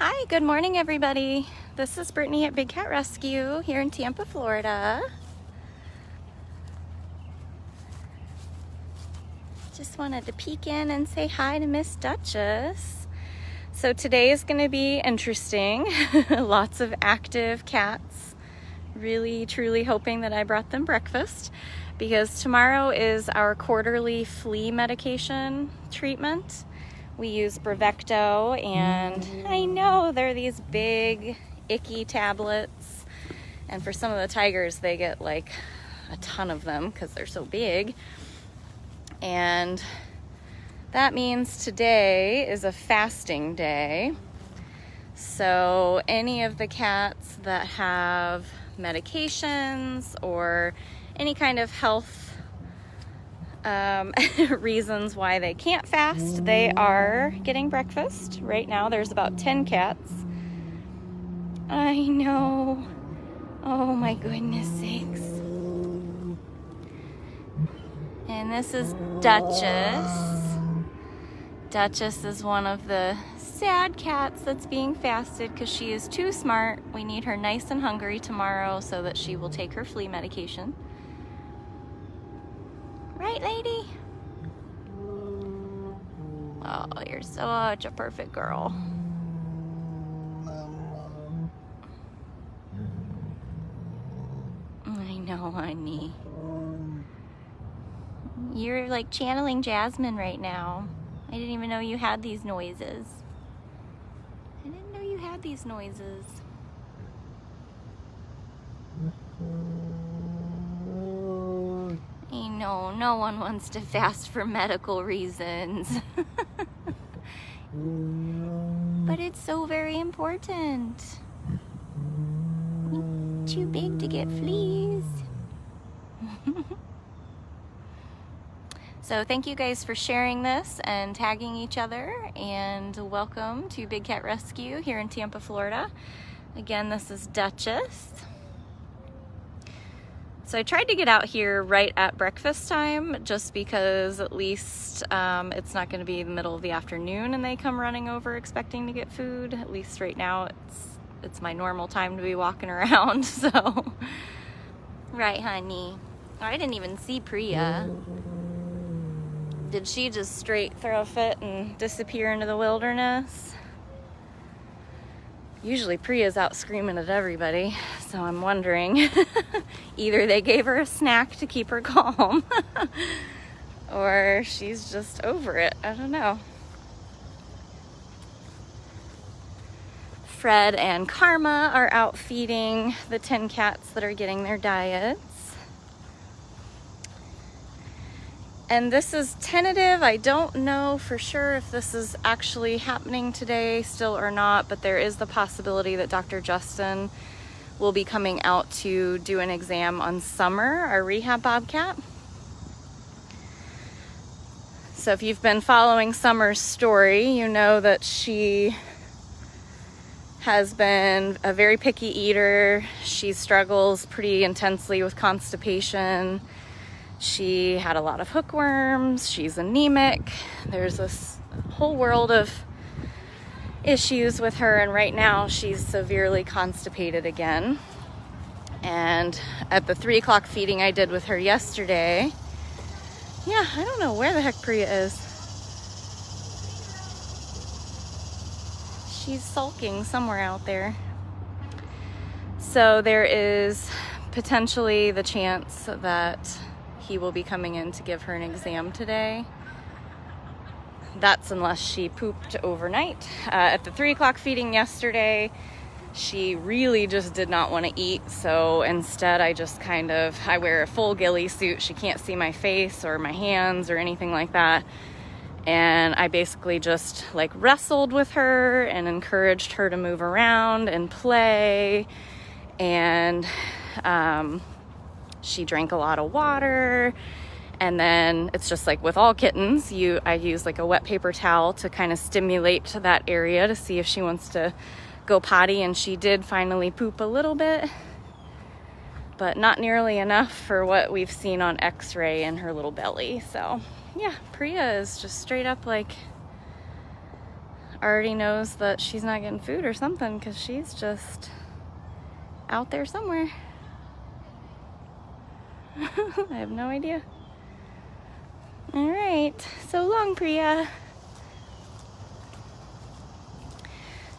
Hi, good morning everybody. This is Brittany at Big Cat Rescue here in Tampa, Florida. Just wanted to peek in and say hi to Miss Duchess. So today is going to be interesting. Lots of active cats. Really, truly hoping that I brought them breakfast because tomorrow is our quarterly flea medication treatment. We use Bravecto, and I know they're these big, icky tablets. And for some of the tigers, they get like a ton of them because they're so big. And that means today is a fasting day. So any of the cats that have medications or any kind of health reasons why they can't fast, they are getting breakfast. Right now there's about 10 cats. I know. Oh my goodness sakes. And this is Duchess. Duchess is one of the sad cats that's being fasted because she is too smart. We need her nice and hungry tomorrow so that she will take her flea medication. Right, lady? Oh, you're such a perfect girl. I know, honey. You're like channeling Jasmine right now. I didn't even know you had these noises. I didn't know you had these noises. I know, no one wants to fast for medical reasons. But it's so very important. Too big to get fleas. So thank you guys for sharing this and tagging each other, and welcome to Big Cat Rescue here in Tampa, Florida. Again, this is Duchess. So I tried to get out here right at breakfast time just because at least it's not going to be the middle of the afternoon and they come running over expecting to get food. At least right now it's my normal time to be walking around. So, right, honey. I didn't even see Priya. Did she just straight throw a fit and disappear into the wilderness? Usually Priya's out screaming at everybody, so I'm wondering either they gave her a snack to keep her calm or she's just over it. I don't know. Fred and Karma are out feeding the 10 cats that are getting their diets. And this is tentative. I don't know for sure if this is actually happening today still or not, but there is the possibility that Dr. Justin will be coming out to do an exam on Summer, our rehab bobcat. So if you've been following Summer's story, you know that she has been a very picky eater. She struggles pretty intensely with constipation. She had a lot of hookworms. She's anemic. There's this whole world of issues with her, and right now she's severely constipated again. And at the 3 o'clock feeding I did with her yesterday, yeah, I don't know where the heck Priya is. She's sulking somewhere out there. So there is potentially the chance that he will be coming in to give her an exam today. That's unless she pooped overnight. At the 3 o'clock feeding yesterday, she really just did not want to eat. So instead I wear a full ghillie suit. She can't see my face or my hands or anything like that. And I basically just like wrestled with her and encouraged her to move around and play. And, she drank a lot of water, and then it's just like with all kittens, I use like a wet paper towel to kind of stimulate that area to see if she wants to go potty, and she did finally poop a little bit, but not nearly enough for what we've seen on x-ray in her little belly. So yeah, Priya is just straight up like already knows that she's not getting food or something, because she's just out there somewhere. I have no idea. All right, so long, Priya.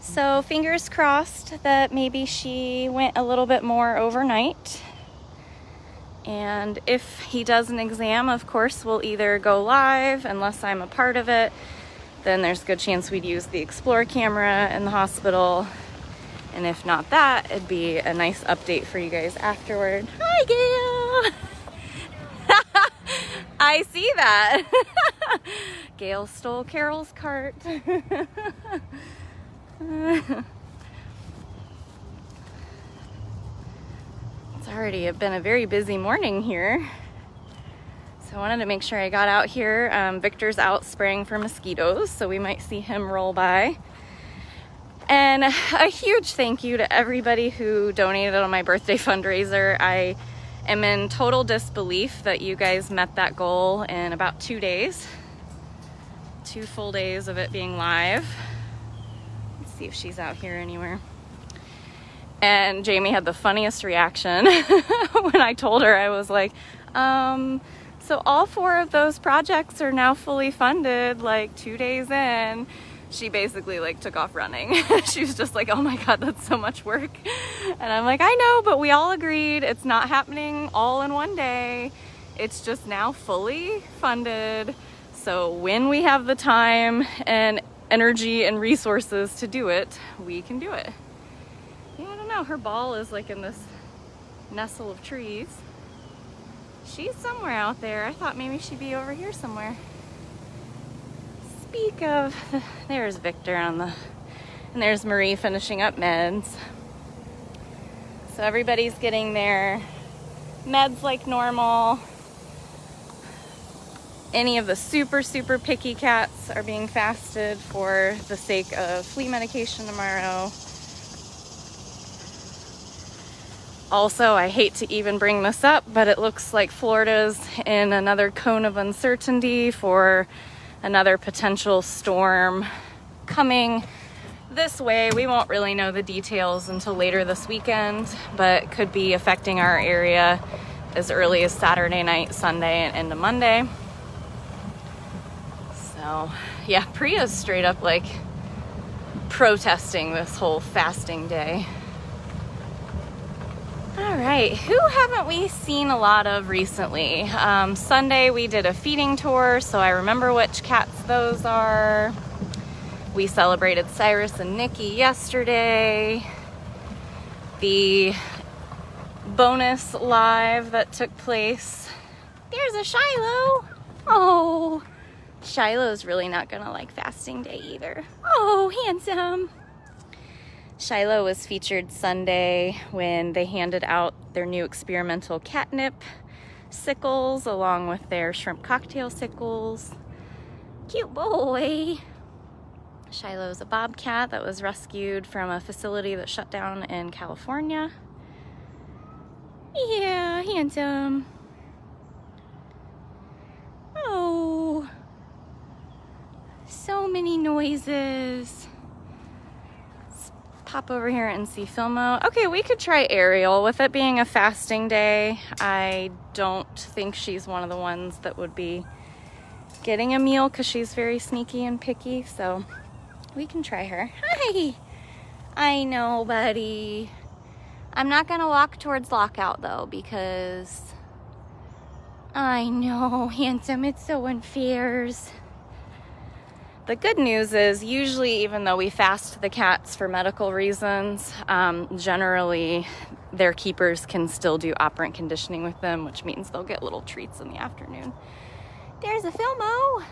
So fingers crossed that maybe she went a little bit more overnight. And if he does an exam, of course, we'll either go live, unless I'm a part of it. Then there's a good chance we'd use the Explore camera in the hospital. And if not that, it'd be a nice update for you guys afterward. Hi, Gail! I see that. Gail stole Carol's cart. It's already been a very busy morning here. So I wanted to make sure I got out here. Victor's out spraying for mosquitoes, so we might see him roll by. And a huge thank you to everybody who donated on my birthday fundraiser. I am in total disbelief that you guys met that goal in about 2 days. 2 full days of it being live. Let's see if she's out here anywhere. And Jamie had the funniest reaction when I told her. I was like, so all 4 of those projects are now fully funded, like 2 days in. She basically like took off running. She was just like, oh my God, that's so much work. And I'm like, I know, but we all agreed it's not happening all in one day. It's just now fully funded. So when we have the time and energy and resources to do it, we can do it. Yeah, I don't know. Her ball is like in this nestle of trees. She's somewhere out there. I thought maybe she'd be over here somewhere. Speak of, there's Victor and there's Marie finishing up meds. So everybody's getting their meds like normal. Any of the super picky cats are being fasted for the sake of flea medication tomorrow. Also, I hate to even bring this up, but it looks like Florida's in another cone of uncertainty for another potential storm coming this way. We won't really know the details until later this weekend, but could be affecting our area as early as Saturday night, Sunday, and into Monday. So yeah, Priya's straight up like protesting this whole fasting day. All right, who haven't we seen a lot of recently? Sunday we did a feeding tour, so I remember which cats those are. We celebrated Cyrus and Nikki yesterday. The bonus live that took place. There's a Shiloh. Oh, Shiloh's really not gonna like fasting day either. Oh, handsome. Shiloh was featured Sunday when they handed out their new experimental catnip sickles along with their shrimp cocktail sickles. Cute boy. Shiloh's a bobcat that was rescued from a facility that shut down in California. Yeah, handsome. Oh, so many noises. Pop over here and see Filmo. Okay, we could try Ariel. With it being a fasting day, I don't think she's one of the ones that would be getting a meal because she's very sneaky and picky, so we can try her. Hi! I know, buddy. I'm not gonna walk towards lockout though, because I know, handsome, it's so unfair. The good news is usually, even though we fast the cats for medical reasons, generally their keepers can still do operant conditioning with them, which means they'll get little treats in the afternoon. There's a Filmo.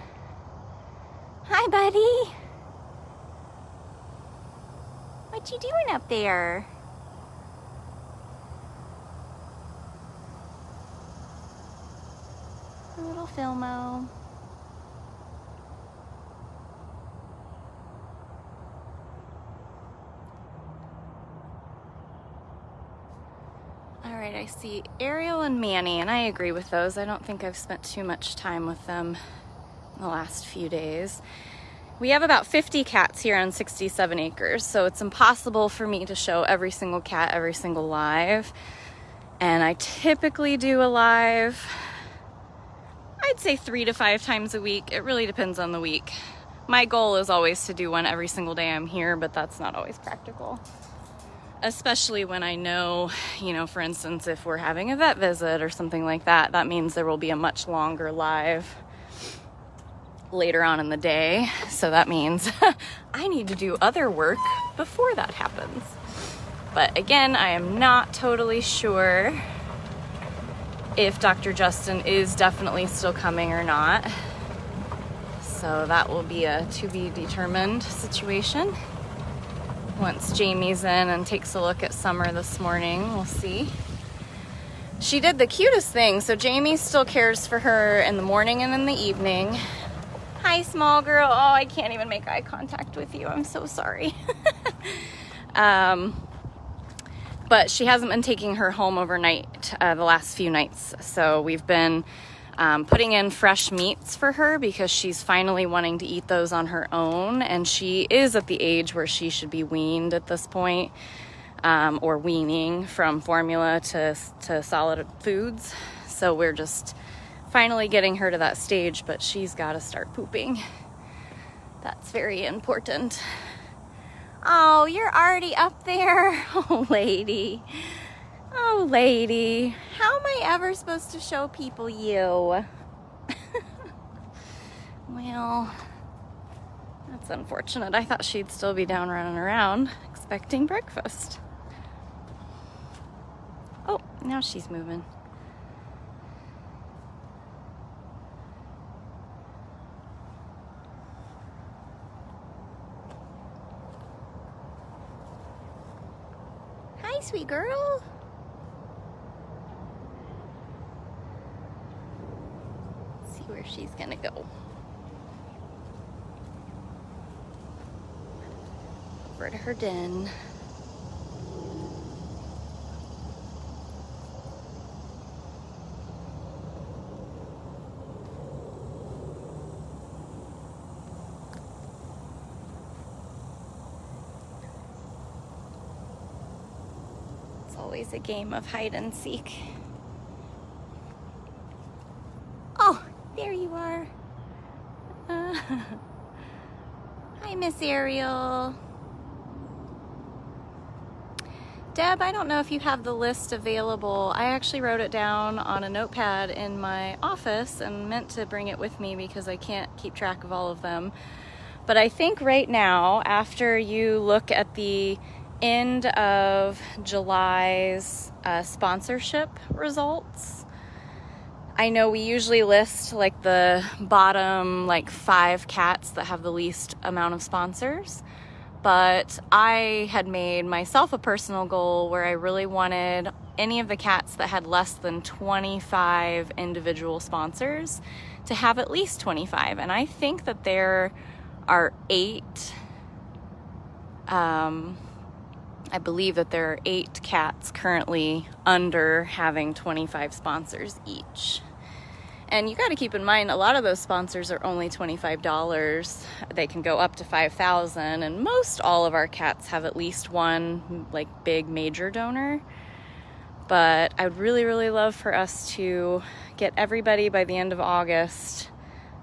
Hi, buddy. What you doing up there? A little Filmo. All right, I see Ariel and Manny, and I agree with those. I don't think I've spent too much time with them in the last few days. We have about 50 cats here on 67 acres, so it's impossible for me to show every single cat every single live. And I typically do a live, I'd say 3 to 5 times a week. It really depends on the week. My goal is always to do one every single day I'm here, but that's not always practical. Especially when I know, you know, for instance, if we're having a vet visit or something like that, that means there will be a much longer live later on in the day. So that means I need to do other work before that happens. But again, I am not totally sure if Dr. Justin is definitely still coming or not. So that will be a to be determined situation. Once Jamie's in and takes a look at Summer this morning, we'll see. She did the cutest thing. So Jamie still cares for her in the morning and in the evening. Hi, small girl. Oh, I can't even make eye contact with you. I'm so sorry. But she hasn't been taking her home overnight the last few nights. So we've been putting in fresh meats for her because she's finally wanting to eat those on her own. And she is at the age where she should be weaned at this point, or weaning from formula to solid foods. So we're just finally getting her to that stage, but she's got to start pooping. That's very important. Oh, you're already up there. Oh, lady. Oh, lady. How am I ever supposed to show people you? Well, that's unfortunate. I thought she'd still be down running around expecting breakfast. Oh, now she's moving. Hi, sweet girl. Let's see where she's gonna go. Over to her den. Always a game of hide and seek. Oh, there you are. Hi, Miss Ariel. Deb, I don't know if you have the list available. I actually wrote it down on a notepad in my office and meant to bring it with me because I can't keep track of all of them. But I think right now, after you look at the end of July's sponsorship results, I know we usually list like the bottom like 5 cats that have the least amount of sponsors, but I had made myself a personal goal where I really wanted any of the cats that had less than 25 individual sponsors to have at least 25, and I think that there are 8 I believe that there are 8 cats currently under having 25 sponsors each. And you got to keep in mind, a lot of those sponsors are only $25. They can go up to $5,000, and most all of our cats have at least one like big major donor. But I would really, really love for us to get everybody by the end of August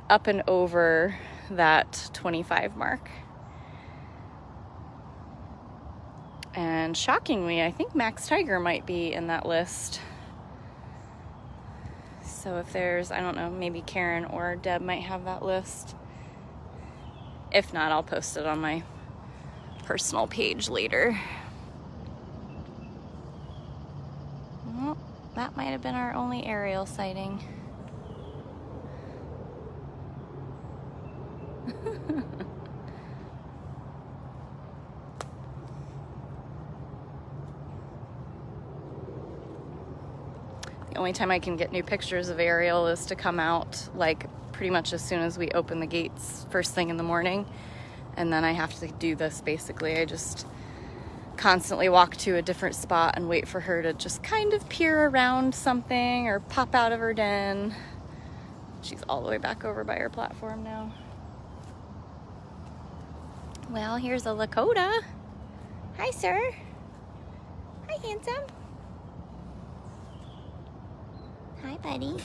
up and over that 25 mark. And shockingly, I think Max Tiger might be in that list. So if there's, I don't know, maybe Karen or Deb might have that list. If not, I'll post it on my personal page later. Well, that might have been our only aerial sighting. The only time I can get new pictures of Ariel is to come out like pretty much as soon as we open the gates first thing in the morning, and then I have to do this basically. I just constantly walk to a different spot and wait for her to just kind of peer around something or pop out of her den. She's all the way back over by her platform now. Well, here's a Lakota. Hi, sir. Hi, handsome. Hi, buddy.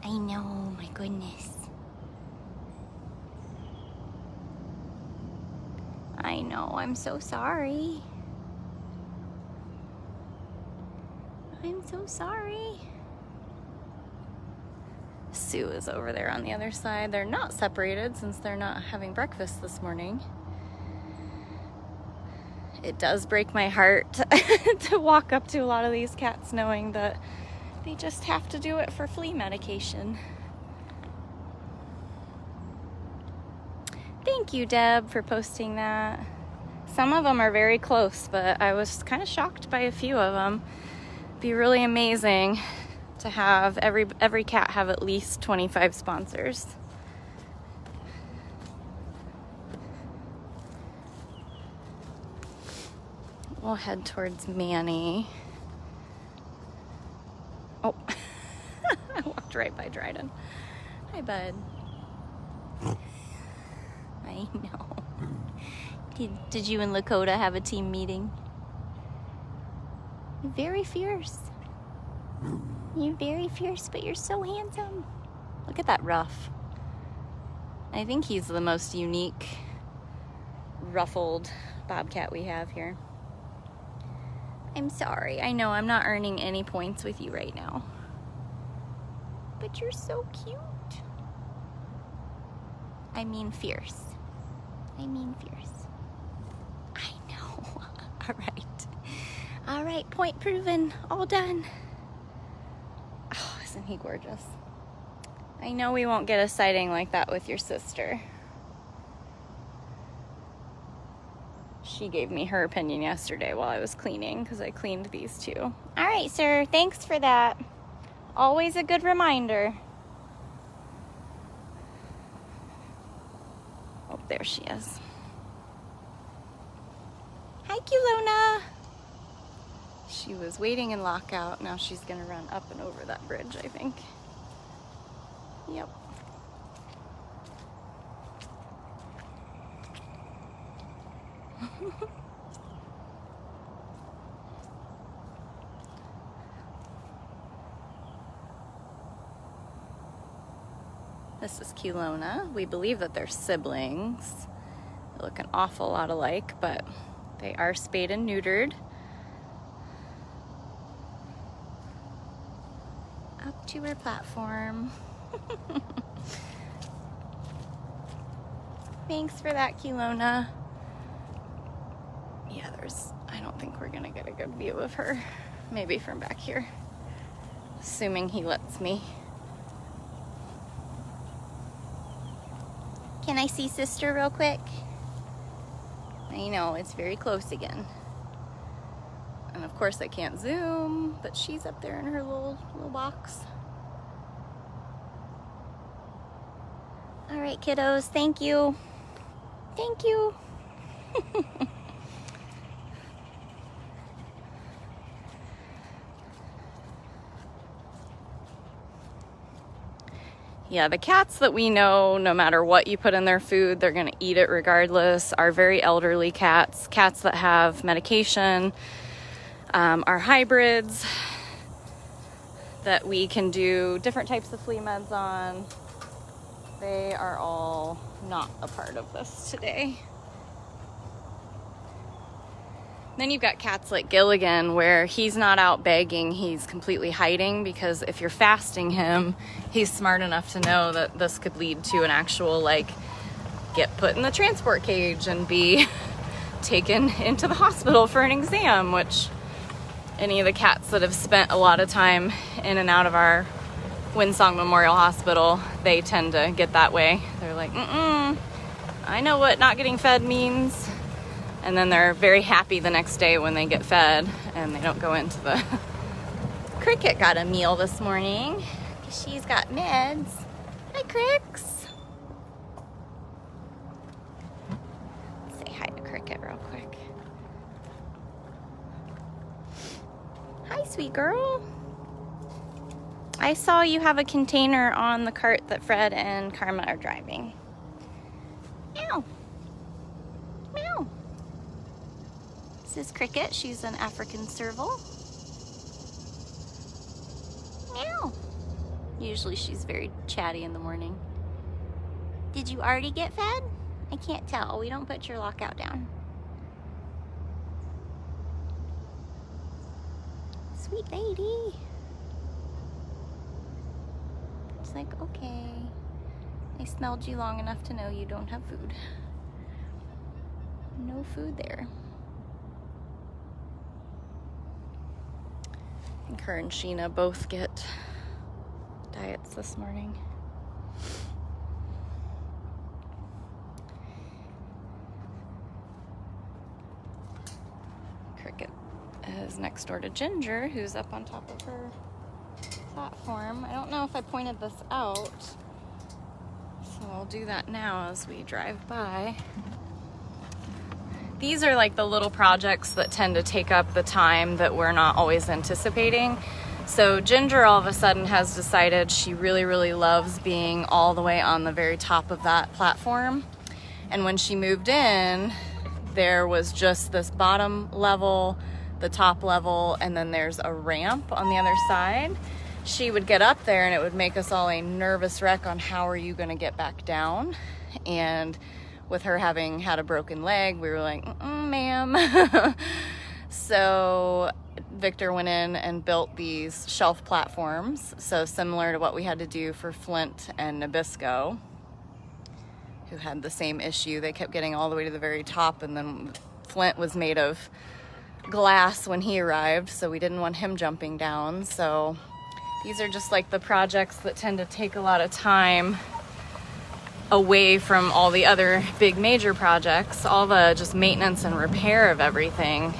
I know, my goodness. I know, I'm so sorry. I'm so sorry. Sue is over there on the other side. They're not separated since they're not having breakfast this morning. It does break my heart to walk up to a lot of these cats knowing that they just have to do it for flea medication. Thank you, Deb, for posting that. Some of them are very close, but I was kind of shocked by a few of them. It'd be really amazing to have every cat have at least 25 sponsors. We'll head towards Manny. Oh, I walked right by Dryden. Hi, bud. I know. Did you and Lakota have a team meeting? You're very fierce. You're very fierce, but you're so handsome. Look at that ruff. I think he's the most unique, ruffled bobcat we have here. I'm sorry. I know I'm not earning any points with you right now. But you're so cute. I mean fierce. I mean fierce. I know. All right. All right, point proven. All done. Oh, isn't he gorgeous? I know we won't get a sighting like that with your sister. She gave me her opinion yesterday while I was cleaning because I cleaned these two. All right, sir. Thanks for that. Always a good reminder. Oh, there she is. Hi, Culona. She was waiting in lockout. Now she's going to run up and over that bridge, I think. Yep. This is Culona. We believe that they're siblings. They look an awful lot alike, but they are spayed and neutered. Up to her platform. Thanks for that, Culona. Yeah, I don't think we're gonna get a good view of her. Maybe from back here. Assuming he lets me. Can I see sister real quick? I know, it's very close again. And of course I can't zoom, but she's up there in her little box. All right, kiddos, thank you. Thank you. Yeah, the cats that we know, no matter what you put in their food, they're going to eat it regardless, are very elderly cats, cats that have medication, are hybrids that we can do different types of flea meds on. They are all not a part of this today. Then you've got cats like Gilligan, where he's not out begging, he's completely hiding, because if you're fasting him, he's smart enough to know that this could lead to an actual, like, get put in the transport cage and be taken into the hospital for an exam, which any of the cats that have spent a lot of time in and out of our Windsong Memorial Hospital, they tend to get that way. They're like, I know what not getting fed means. And then they're very happy the next day when they get fed and they don't go into the... Cricket got a meal this morning because she's got meds. Hi, Cricks. Say hi to Cricket real quick. Hi, sweet girl. I saw you have a container on the cart that Fred and Karma are driving. Meow. Meow. This is Cricket. She's an African serval. Meow. Usually she's very chatty in the morning. Did you already get fed? I can't tell. We don't put your lockout down. Sweet lady. It's like, okay. I smelled you long enough to know you don't have food. No food there. I think her and Sheena both get diets this morning. Cricket is next door to Ginger, who's up on top of her platform. I don't know if I pointed this out, so I'll do that now as we drive by. These are like the little projects that tend to take up the time that we're not always anticipating. So Ginger all of a sudden has decided she really, really loves being all the way on the very top of that platform. And when she moved in, there was just this bottom level, the top level, and then there's a ramp on the other side. She would get up there and it would make us all a nervous wreck on how are you gonna get back down. And with her having had a broken leg, we were like, ma'am. So Victor went in and built these shelf platforms, so similar to what we had to do for Flint and Nabisco, who had the same issue. They kept getting all the way to the very top, and then Flint was made of glass when he arrived, so we didn't want him jumping down. So these are just like the projects that tend to take a lot of time away from all the other big major projects, all the just maintenance and repair of everything.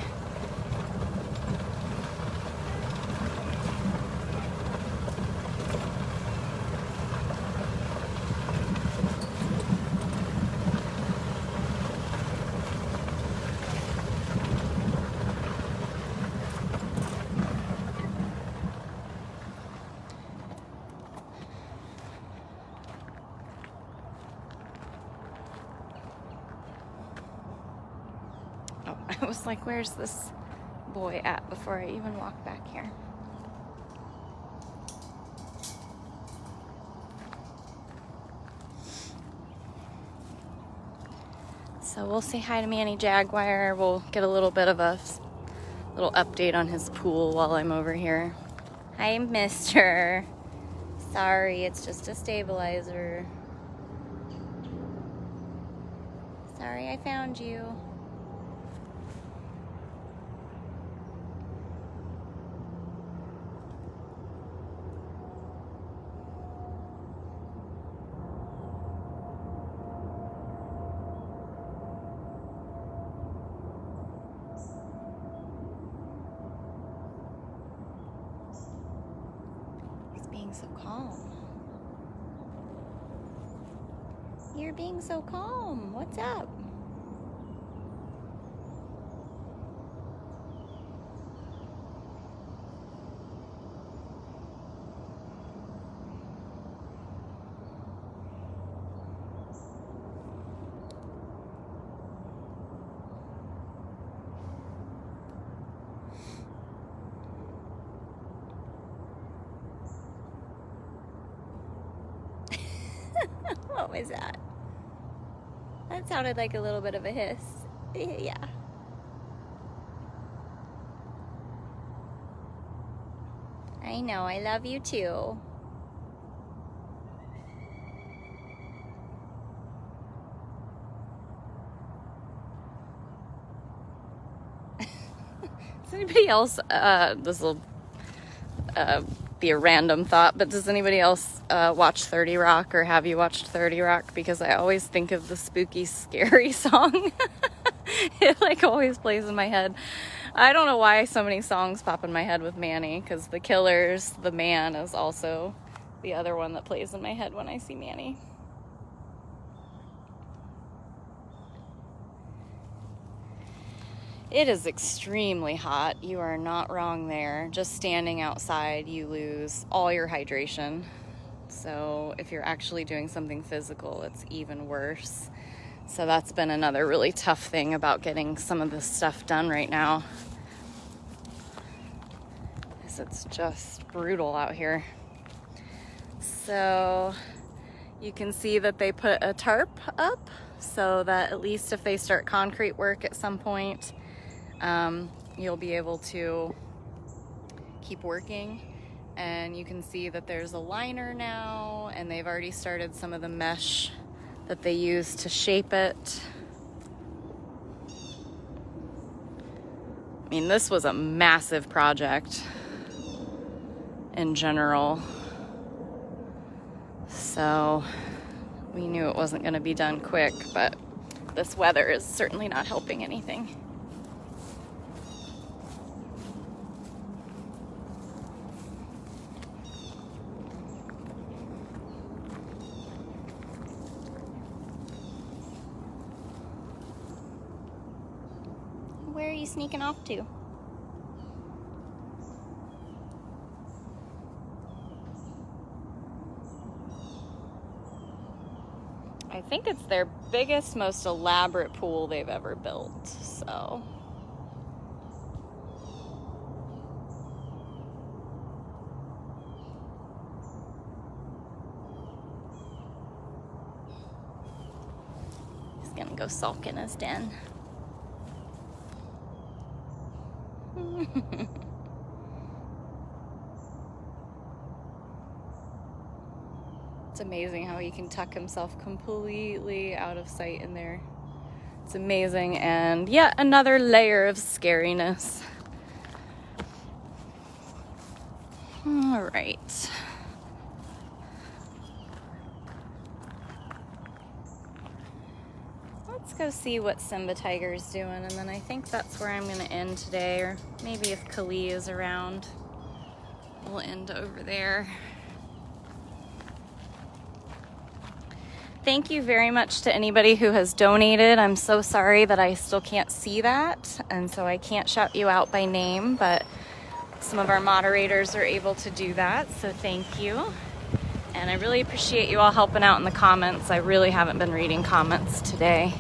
I was like, where's this boy at before I even walk back here? So we'll say hi to Manny Jaguar. We'll get a little bit of a little update on his pool while I'm over here. Hi, mister. Sorry, it's just a stabilizer. Sorry, I found you. So calm. You're being so calm. What's up? What was that? That sounded like a little bit of a hiss. Yeah. I know, I love you too. Does anybody else, this will be a random thought, but does anybody else watch 30 Rock, or have you watched 30 Rock? Because I always think of the spooky, scary song. It like always plays in my head. I don't know why so many songs pop in my head with Manny, because The Killers, The Man is also the other one that plays in my head when I see Manny. It is extremely hot. You are not wrong there. Just standing outside, you lose all your hydration. So if you're actually doing something physical, it's even worse. So that's been another really tough thing about getting some of this stuff done right now. Is it's just brutal out here. So you can see that they put a tarp up so that at least if they start concrete work at some point, you'll be able to keep working. And you can see that there's a liner now, and they've already started some of the mesh that they use to shape it. I mean, this was a massive project in general. So we knew it wasn't going to be done quick, but this weather is certainly not helping anything. Where are you sneaking off to? I think it's their biggest, most elaborate pool they've ever built, so. He's gonna go sulk in his den. It's amazing how he can tuck himself completely out of sight in there. It's amazing, and yet another layer of scariness. All right. Let's go see what Simba Tiger's doing, and then I think that's where I'm gonna end today, or maybe if Kali is around, we'll end over there. Thank you very much to anybody who has donated. I'm so sorry that I still can't see that, and so I can't shout you out by name, but some of our moderators are able to do that, so thank you. And I really appreciate you all helping out in the comments. I really haven't been reading comments today.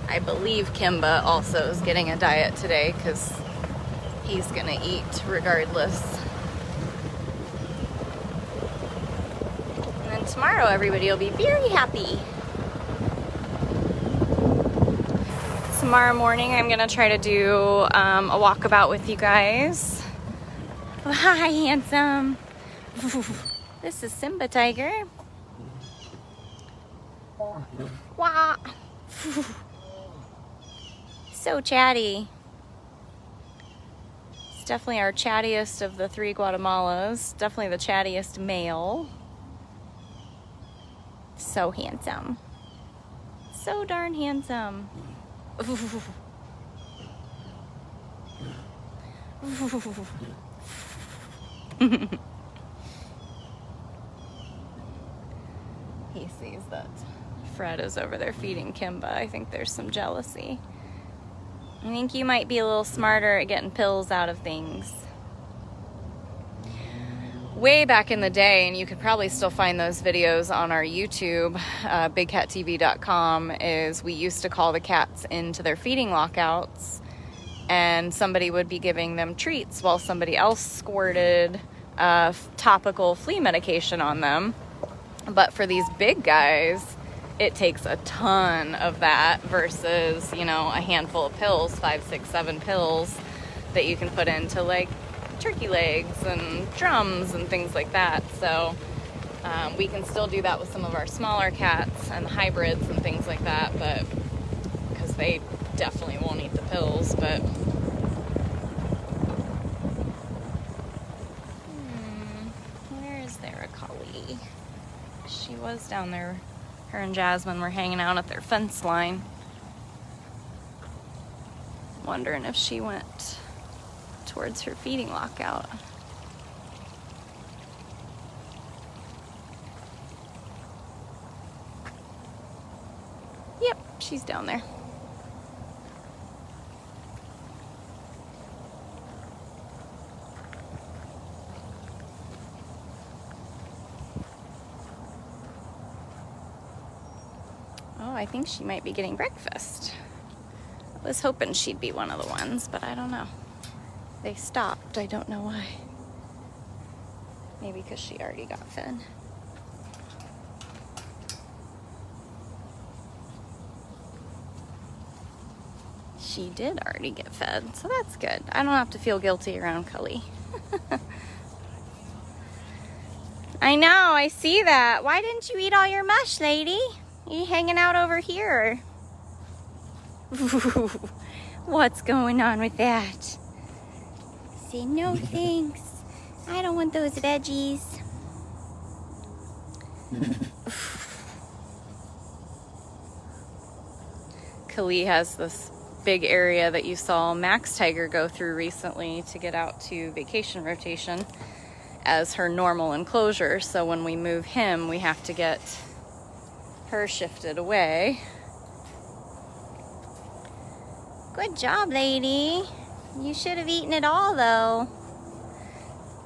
I believe Kimba also is getting a diet today because he's gonna eat regardless. And then tomorrow everybody will be very happy. Tomorrow morning I'm gonna try to do a walkabout with you guys. Oh, hi, handsome. This is Simba Tiger. Wah. So chatty. It's definitely our chattiest of the three Guatemalas. Definitely the chattiest male. So handsome. So darn handsome. He sees that Fred is over there feeding Kimba. I think there's some jealousy. I think you might be a little smarter at getting pills out of things. Way back in the day, and you could probably still find those videos on our YouTube, bigcattv.com, is we used to call the cats into their feeding lockouts, and somebody would be giving them treats while somebody else squirted topical flea medication on them. But for these big guys, it takes a ton of that versus, you know, a handful of pills, 5, 6, 7 pills that you can put into like turkey legs and drums and things like that. So we can still do that with some of our smaller cats and hybrids and things like that, but because they definitely won't eat the pills. But where is there a collie? She was down there. Her and Jasmine were hanging out at their fence line. Wondering if she went towards her feeding lockout. Yep, she's down there. I think she might be getting breakfast. I was hoping she'd be one of the ones, but I don't know. They stopped. I don't know why. Maybe because she already got fed. She did already get fed, so that's good. I don't have to feel guilty around Cully. I know, I see that. Why didn't you eat all your mush, lady? You hanging out over here. What's going on with that? Say no thanks. I don't want those veggies. Kali has this big area that you saw Max Tiger go through recently to get out to vacation rotation as her normal enclosure. So when we move him, we have to get her shifted away. Good job, lady. You should have eaten it all, though.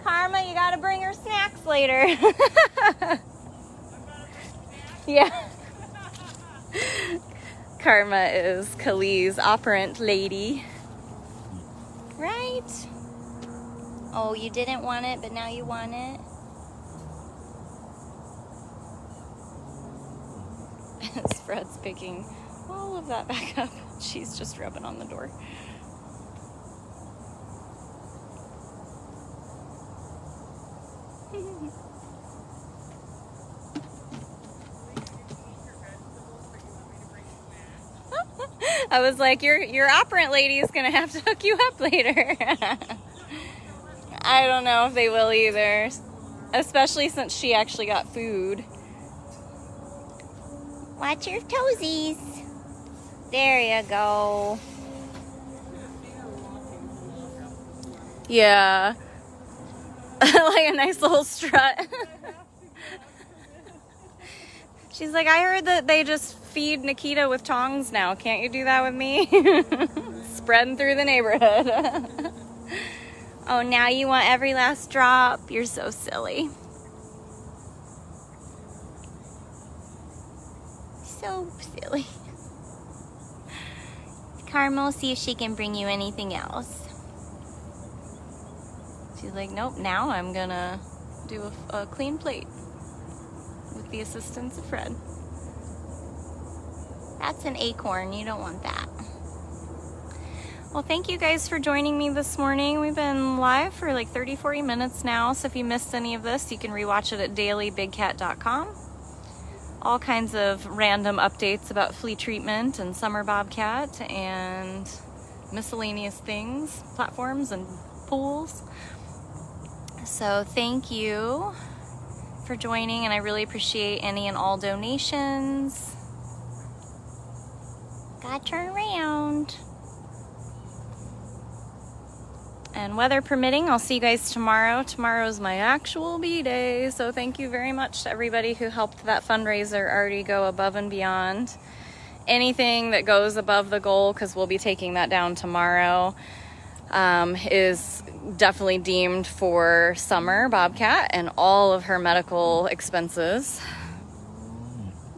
Karma, you gotta bring her snacks later. Yeah. Karma is Kali's operant lady. Right? Oh, you didn't want it, but now you want it? Fred's picking all of that back up. She's just rubbing on the door. I was like, your operant lady is gonna have to hook you up later. I don't know if they will either, especially since she actually got food. Watch your toesies. There you go. Yeah. Like a nice little strut. She's like, I heard that they just feed Nikita with tongs now. Can't you do that with me? Spreading through the neighborhood. Oh, now you want every last drop? You're so silly. So silly. Carmel, see if she can bring you anything else. She's like, nope, now I'm gonna do a clean plate with the assistance of Fred. That's an acorn, you don't want that. Well, thank you guys for joining me this morning. We've been live for like 30-40 minutes now, so if you missed any of this, you can rewatch it at dailybigcat.com. All kinds of random updates about flea treatment and summer bobcat and miscellaneous things, platforms and pools. So thank you for joining, and I really appreciate any and all donations. Gotta turn around. And weather permitting, I'll see you guys tomorrow. Tomorrow's my actual B-Day, so thank you very much to everybody who helped that fundraiser already go above and beyond. Anything that goes above the goal, because we'll be taking that down tomorrow, is definitely deemed for Summer Bobcat and all of her medical expenses.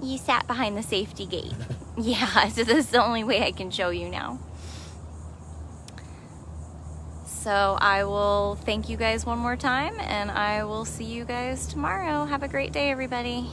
You sat behind the safety gate. Yeah, so this is the only way I can show you now. So I will thank you guys one more time, and I will see you guys tomorrow. Have a great day, everybody.